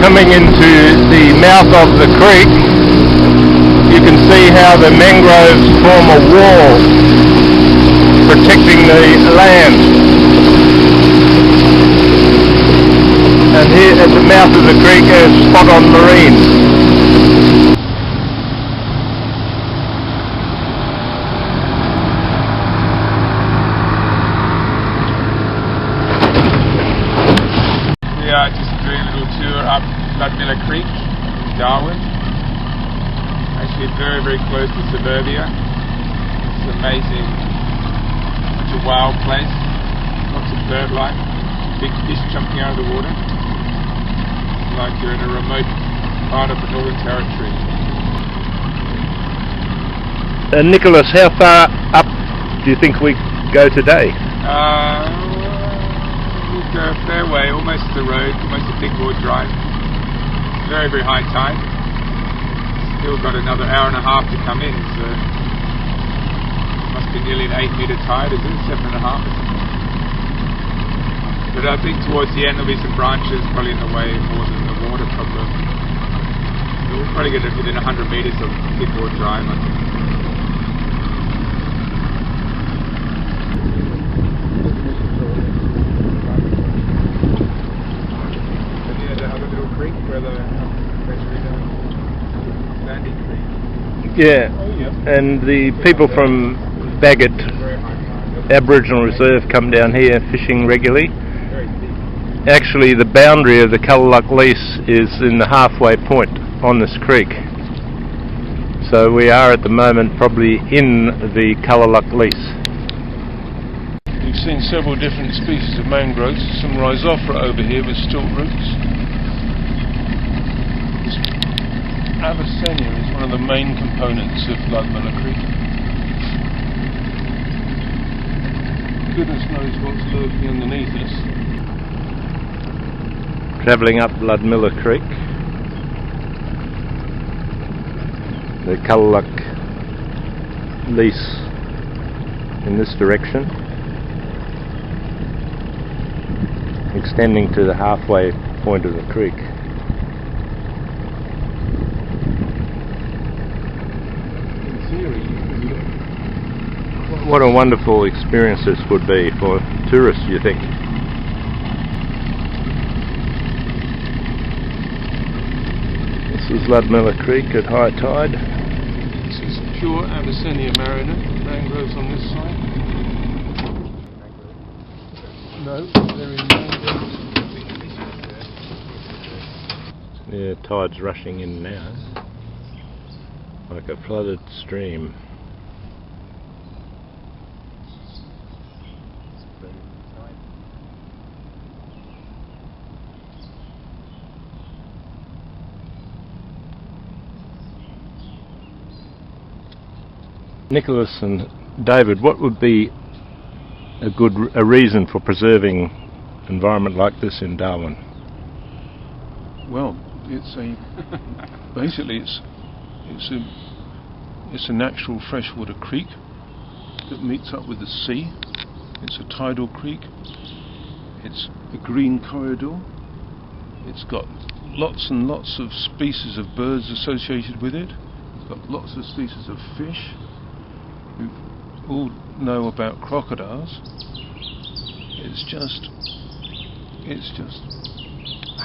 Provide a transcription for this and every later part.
Coming into the mouth of the creek, you can see how the mangroves form a wall protecting the land. And here at the mouth of the creek is spot-on marine. Just doing a little tour up Ludmilla Creek in Darwin. Actually very, very close to suburbia. It's amazing. Such a wild place. Lots of bird life. Big fish jumping out of the water. It's like you're in a remote part of the Northern Territory. Nicholas, how far up do you think we go today? A fair way, almost the road, almost a big board drive. Very, very high tide. Still got another hour and a half to come in, so must be nearly an 8 metre tide, is it? 7.5 or something. But I think towards the end there'll be some branches probably in the way more than the water problem. We'll probably get within 100 metres of big board drive, I think. Yeah, and the people from Bagot Aboriginal Reserve come down here fishing regularly. Actually, the boundary of the Ecological Lease is in the halfway point on this creek. So we are at the moment probably in the Ecological Lease. We've seen several different species of mangroves, some rhizophora over here with stilt roots. Avicennia is one of the main components of Ludmilla Creek. Goodness knows what's lurking underneath us. Travelling up Ludmilla Creek, the Ecological Lease in this direction, extending to the halfway point of the creek. What a wonderful experience this would be for tourists, you think? This is Ludmilla Creek at high tide. This is pure Avicennia marina, mangroves on this side. No, they're in mangroves. Yeah, tide's rushing in now, like a flooded stream. Nicholas and David, what would be a reason for preserving an environment like this in Darwin? Well, basically it's a natural freshwater creek that meets up with the sea. It's a tidal creek. It's a green corridor. It's got lots and lots of species of birds associated with it. It's got lots of species of fish. We all know about crocodiles. It's just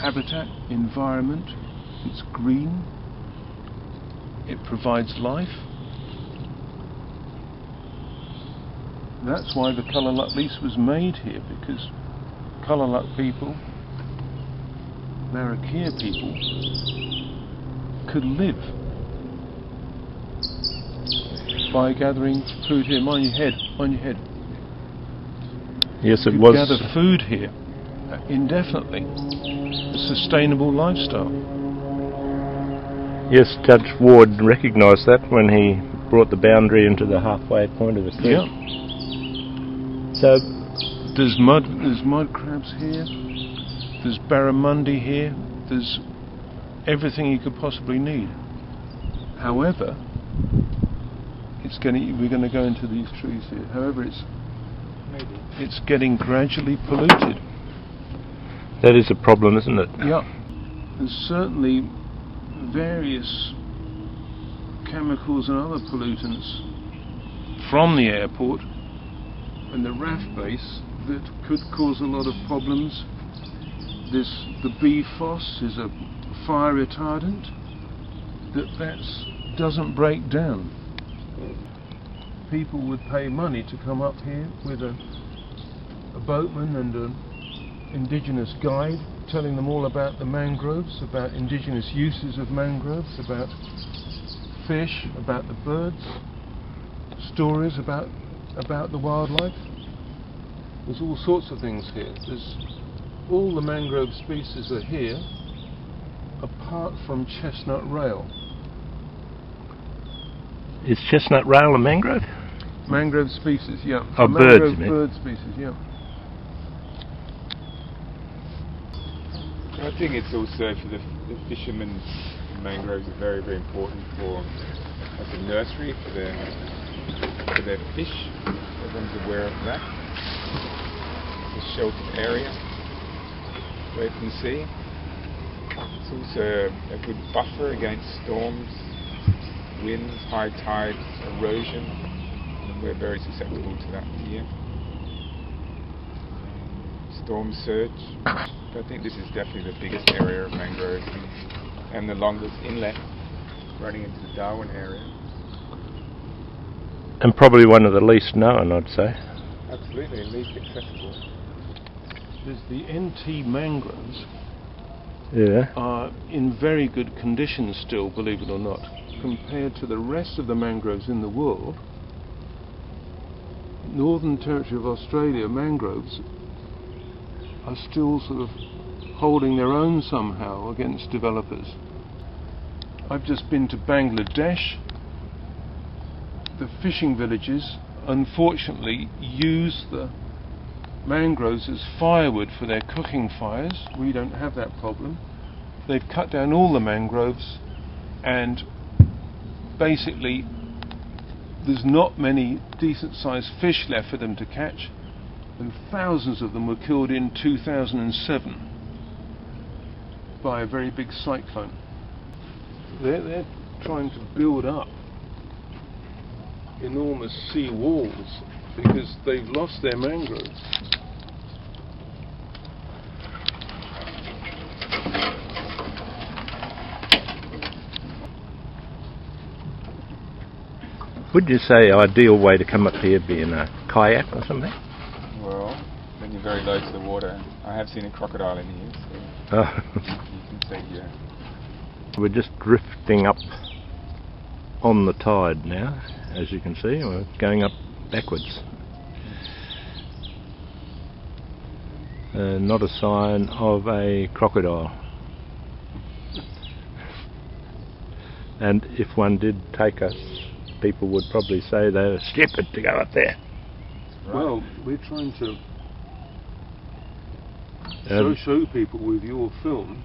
habitat, environment. It's green. It provides life. That's why the Kulaluk Lease was made here, because Kulaluk people, Larrakia people, could live by gathering food here. Mind your head, mind your head. Yes, it could was. Gather food here indefinitely. A sustainable lifestyle. Yes, Judge Ward recognised that when he brought the boundary into the halfway point of the creek. Yeah. So there's mud crabs here. There's barramundi here. There's everything you could possibly need. However, we're going to go into these trees here. However, it's getting gradually polluted. that is a problem, isn't it? Yeah. and certainly various chemicals and other pollutants from the airport and the RAF base that could cause a lot of problems. The BFOS is a fire retardant that doesn't break down. People would pay money to come up here with a boatman and an indigenous guide telling them all about the mangroves, about indigenous uses of mangroves, about fish, about the birds, stories about the wildlife. There's all sorts of things here. All the mangrove species are here, apart from chestnut rail. Is chestnut rail a mangrove? Mangrove species, yeah. Oh, mangrove birds, you mean? bird species, yeah. I think it's also for the fishermen. Mangroves are very, very important as a nursery for their fish. Everyone's aware of that. It's a sheltered area away from the sea. It's also a good buffer against storms, winds, high tides, erosion, and we're very susceptible to that here. Storm surge. But I think this is definitely the biggest area of mangrove and the longest inlet running into the Darwin area. And probably one of the least known, I'd say. Absolutely, least accessible. There's the NT mangroves. Yeah. Are in very good condition still, believe it or not, compared to the rest of the mangroves in the world. Northern Territory of Australia mangroves are still sort of holding their own somehow against developers. I've just been to Bangladesh. The fishing villages unfortunately use the mangroves as firewood for their cooking fires. We don't have that problem. They've cut down all the mangroves, and basically there's not many decent sized fish left for them to catch, and thousands of them were killed in 2007 by a very big cyclone. They're trying to build up enormous sea walls because they've lost their mangroves. Would you say ideal way to come up here be in a kayak or something? Well, then you're very low to the water. I have seen a crocodile in here, so Oh. you can say yeah. We're just drifting up on the tide now, as you can see. We're going up backwards. Not a sign of a crocodile. And if one did take us, people would probably say they were stupid to go up there. Right. Well, we're trying to show people with your film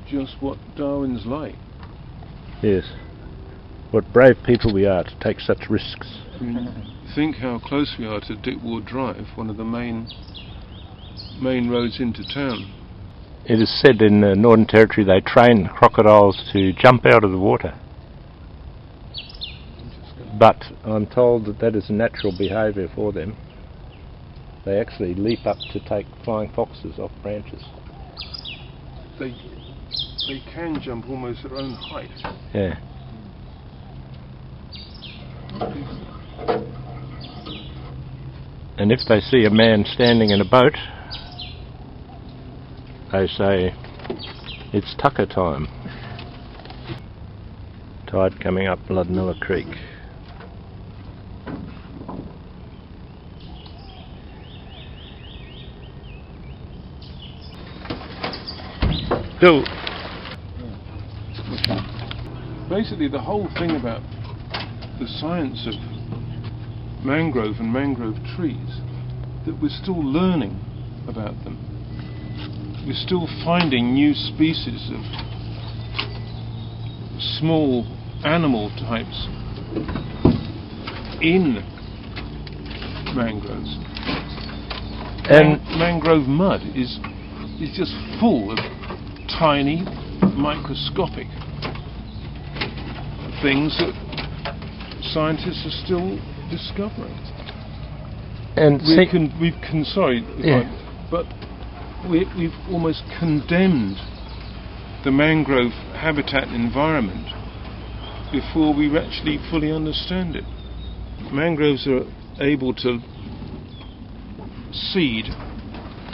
just what Darwin's like. Yes. What brave people we are to take such risks. Think how close we are to Dickward Drive, one of the main roads into town. It is said in the Northern Territory they train crocodiles to jump out of the water. But I'm told that is a natural behaviour for them. They actually leap up to take flying foxes off branches. They can jump almost their own height. Yeah. And if they see a man standing in a boat, they say, it's tucker time. Tide coming up Ludmilla Creek. Go. Basically, the whole thing about the science of mangrove and mangrove trees, that we're still learning about them. We're still finding new species of small animal types in mangroves. And mangrove mud is just full of tiny, microscopic things that scientists are still discovering. And we've almost condemned the mangrove habitat environment before we actually fully understand it. Mangroves are able to seed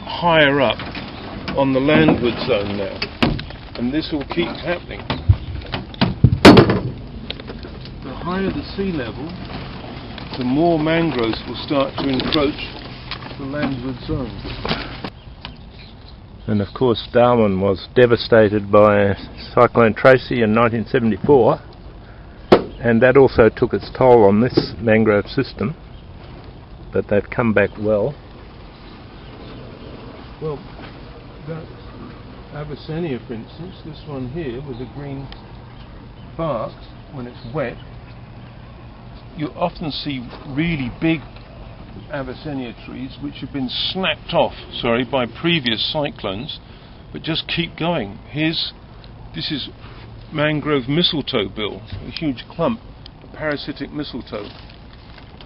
higher up on the landward zone now, and this will keep happening. The higher the sea level, the more mangroves will start to encroach the landward zone. And of course Darwin was devastated by Cyclone Tracy in 1974, and that also took its toll on this mangrove system, but they've come back well. Well, that Avicennia, for instance, this one here with the green bark, when it's wet, you often see really big Avicennia trees which have been snapped off, by previous cyclones, but just keep going. This is mangrove mistletoe bill, a huge clump of parasitic mistletoe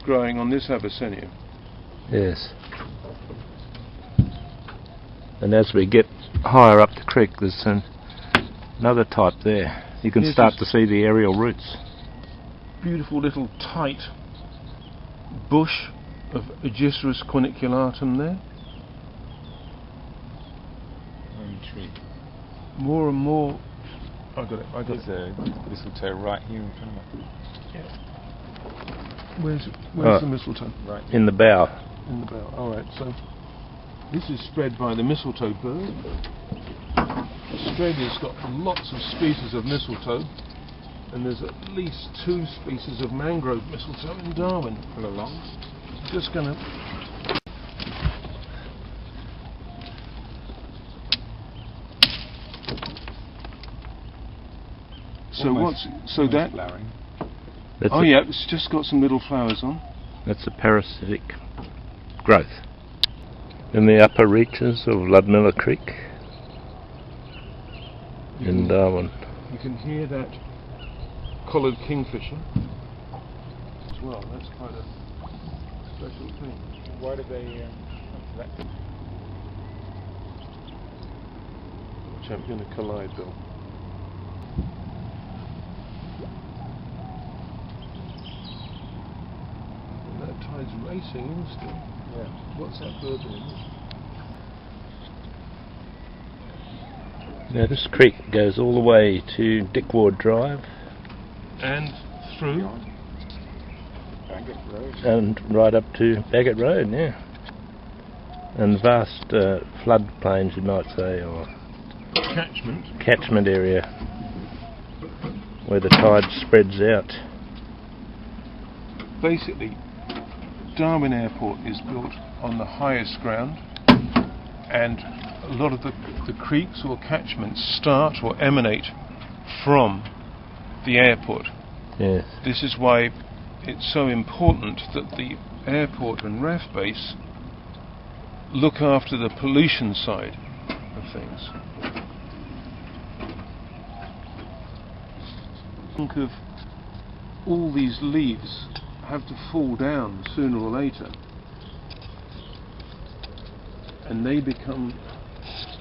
growing on this Avicennia. Yes. And as we get higher up the creek, there's another type there. You can start to see the aerial roots. Beautiful little tight bush of Aegicerus corniculatum there. Tree. More and more. I got it. There's a mistletoe right here in front of me. Yeah. Where's the mistletoe? Right. In the bow. In the bow. All right. So this is spread by the mistletoe bird. Australia's got lots of species of mistletoe, and there's at least 2 species of mangrove mistletoe in Darwin. Pull along. Just gonna. Flowering. It's just got some little flowers on. That's a parasitic growth. In the upper reaches of Ludmilla Creek in Darwin. You can hear that collared kingfisher as well. That's quite a special thing. Why do they come to that? Watch out, you're going to collide, Bill. And that tide's racing in still. Yeah. What's that bird doing? Now this creek goes all the way to Dickward Drive and through Bagot Road. and right up to Bagot Road, yeah. And vast floodplains, you might say, or catchment area where the tide spreads out. Basically, Darwin Airport is built on the highest ground, and a lot of the creeks or catchments start or emanate from the airport. Yes. This is why it's so important that the airport and RAF base look after the pollution side of things. Think of all these leaves have to fall down sooner or later, and they become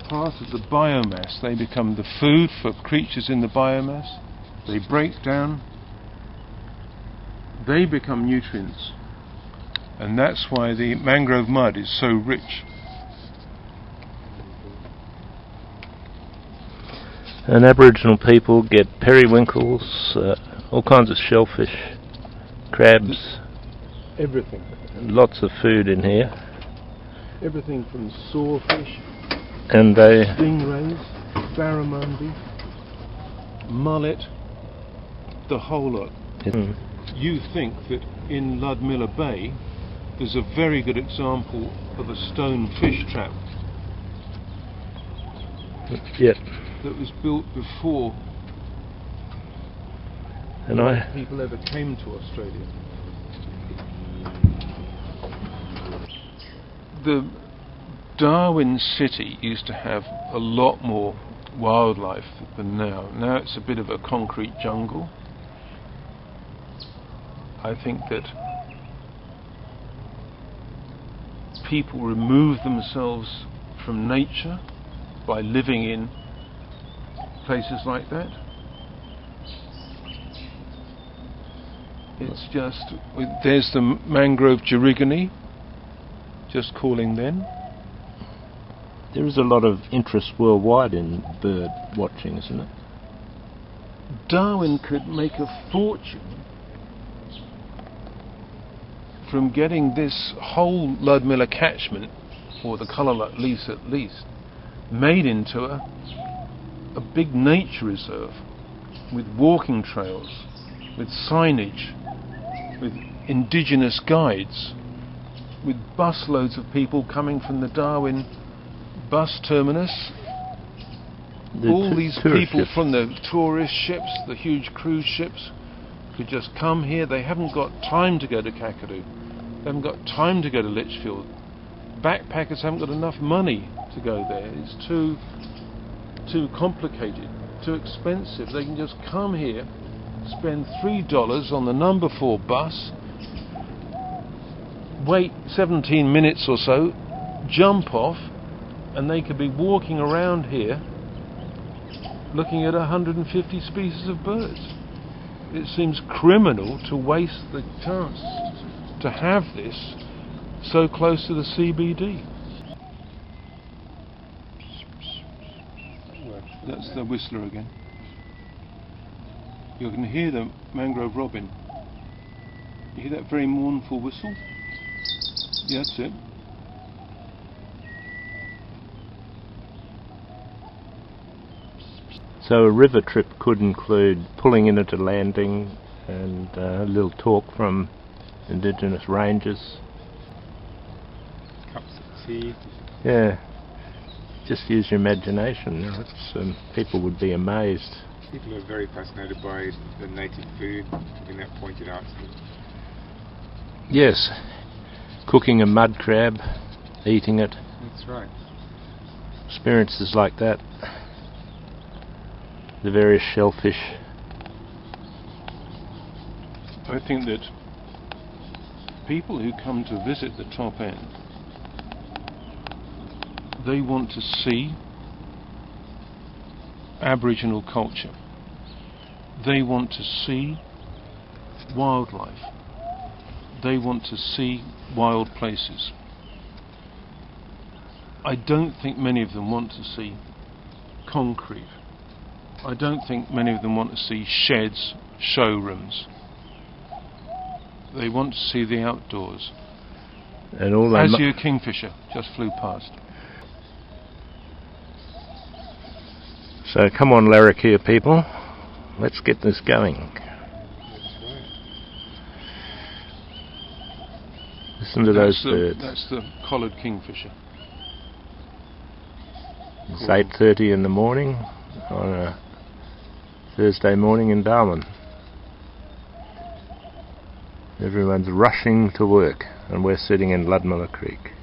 part of the biomass. They become the food for creatures in the biomass. They break down, they become nutrients, and that's why the mangrove mud is so rich. And Aboriginal people get periwinkles, all kinds of shellfish, crabs, Everything. lots of food in here. Everything from sawfish, And they stingrays, barramundi, mullet, the whole lot. You think that in Ludmiila Bay there's a very good example of a stone fish trap Yep. that was built before And people ever came to Australia. The Darwin city used to have a lot more wildlife than now. Now it's a bit of a concrete jungle. I think that people remove themselves from nature by living in places like that. It's just, there's the mangrove girigony, just calling then. There is a lot of interest worldwide in bird watching, isn't it? Darwin could make a fortune from getting this whole Ludmilla catchment, or the Kulaluk Lease at least, made into a big nature reserve with walking trails, with signage, with indigenous guides, with busloads of people coming from the Darwin bus terminus. All these people ships from the tourist ships, the huge cruise ships, could just come here. They haven't got time to go to Kakadu. They haven't got time to go to Litchfield. Backpackers haven't got enough money to go there. It's too complicated, too expensive. They can just come here, spend $3 on the number 4 bus, wait 17 minutes or so, jump off, and they could be walking around here looking at 150 species of birds. It seems criminal to waste the chance to have this so close to the CBD. That's the whistler again. You can hear the mangrove robin. You hear that very mournful whistle? Yeah, that's it. So a river trip could include pulling in at a landing and a little talk from indigenous rangers. Cups of tea. Yeah, just use your imagination. You know, people would be amazed. People are very fascinated by the native food, having that pointed out to them. Yes, cooking a mud crab, eating it. That's right. Experiences like that. The various shellfish. I think that people who come to visit the top end, they want to see Aboriginal culture. They want to see wildlife. They want to see wild places. I don't think many of them want to see concrete. I don't think many of them want to see sheds, showrooms. They want to see the outdoors. And all As your kingfisher just flew past. So come on, Larrakia people, let's get this going. That's right. Listen to those birds. That's the collared kingfisher. It's 8:30 in the morning on a Thursday morning in Darwin. Everyone's rushing to work and we're sitting in Ludmilla Creek.